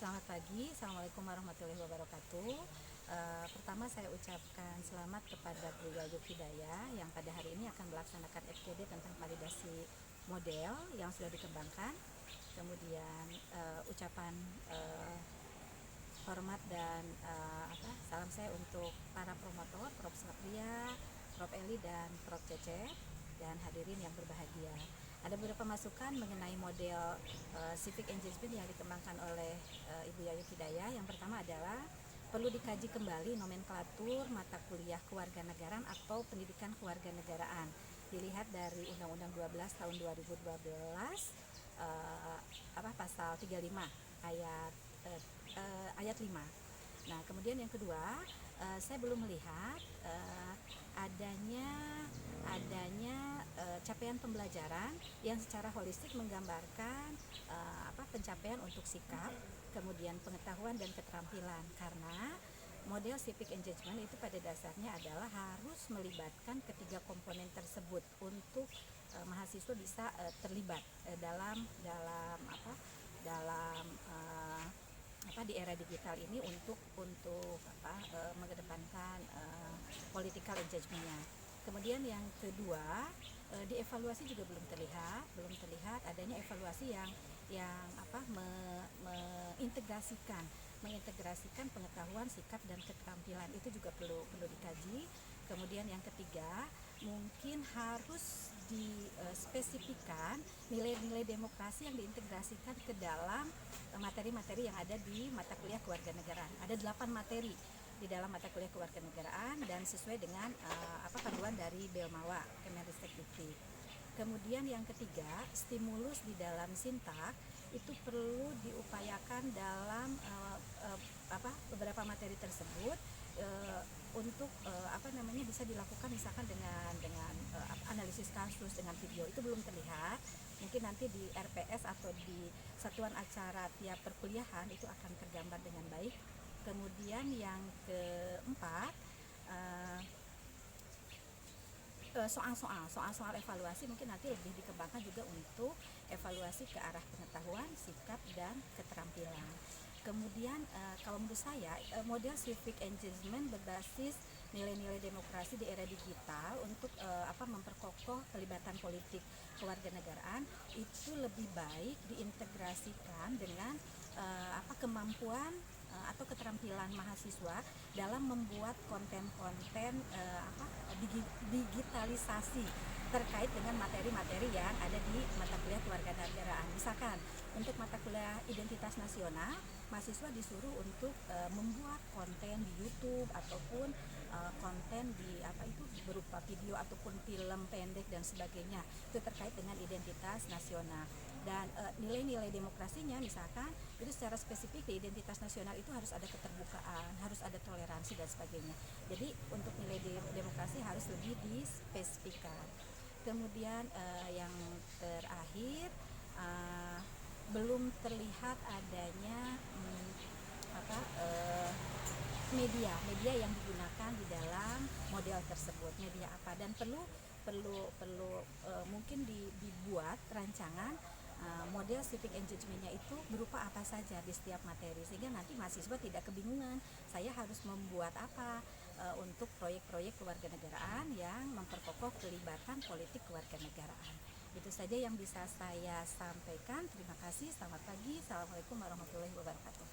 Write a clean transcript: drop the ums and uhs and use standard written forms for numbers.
Selamat pagi, Assalamualaikum warahmatullahi wabarakatuh. Pertama saya ucapkan selamat kepada Bu Yayu Hidayah yang pada hari ini akan melaksanakan FGD tentang validasi model yang sudah dikembangkan. Kemudian ucapan hormat dan salam saya untuk para promotor, Prof. Sapria, Prof. Eli, dan Prof. Cece, dan hadirin yang berbahagia. Ada beberapa masukan mengenai model civic engagement yang dikembangkan oleh Ibu Yayu Hidayah. Yang pertama adalah perlu dikaji kembali nomenklatur mata kuliah kewarganegaraan atau pendidikan kewarganegaraan. Dilihat dari Undang-Undang 12 tahun 2012 pasal 35 ayat 5. Nah, kemudian yang kedua, saya belum melihat adanya capaian pembelajaran yang secara holistik menggambarkan pencapaian untuk sikap, kemudian pengetahuan dan keterampilan, karena model civic engagement itu pada dasarnya adalah harus melibatkan ketiga komponen tersebut untuk mahasiswa bisa terlibat dalam di era digital ini untuk mengedepankan political engagement-nya. Kemudian yang kedua, dievaluasi juga belum terlihat adanya evaluasi yang mengintegrasikan pengetahuan, sikap dan keterampilan. Itu juga perlu dikaji. Kemudian yang ketiga, mungkin harus dispesifikan nilai-nilai demokrasi yang diintegrasikan ke dalam materi-materi yang ada di mata kuliah kewarganegaraan. Ada 8 materi di dalam mata kuliah kewarganegaraan dan sesuai dengan panduan dari Belmawa, Kemenristek-Dikti. Kemudian yang ketiga, stimulus di dalam sintak itu perlu diupayakan dalam beberapa materi tersebut untuk bisa dilakukan misalkan dengan analisis kasus dengan video. Itu belum terlihat. Mungkin nanti di RPS atau di satuan acara tiap perkuliahan itu akan tergambar dengan baik. Kemudian yang keempat, soal evaluasi mungkin nanti lebih dikembangkan juga untuk evaluasi ke arah pengetahuan, sikap, dan keterampilan. Kemudian kalau menurut saya model civic engagement berbasis nilai-nilai demokrasi di era digital untuk memperkokoh pelibatan politik kewarganegaraan itu lebih baik diintegrasikan dengan kemampuan atau keterampilan mahasiswa dalam membuat konten-konten digitalisasi terkait dengan materi-materi yang ada di mata kuliah kewarganegaraan. Misalkan untuk mata kuliah identitas nasional, mahasiswa disuruh untuk membuat konten di YouTube ataupun konten di berupa video ataupun film pendek dan sebagainya. Itu terkait dengan identitas nasional. Dan nilai-nilai demokrasinya misalkan itu secara spesifik di identitas nasional itu harus ada keterbukaan, harus ada toleransi dan sebagainya. Jadi untuk nilai demokrasi harus lebih dispesifikkan. Kemudian yang terakhir, belum terlihat adanya media yang digunakan di dalam model tersebut. Media apa, dan perlu mungkin dibuat rancangan model civic engagement-nya itu berupa apa saja di setiap materi, sehingga nanti mahasiswa tidak kebingungan saya harus membuat apa untuk proyek-proyek kewarganegaraan yang memperkokoh pelibatan politik kewarganegaraan. Itu saja yang bisa saya sampaikan. Terima kasih. Selamat pagi. Assalamualaikum warahmatullahi wabarakatuh.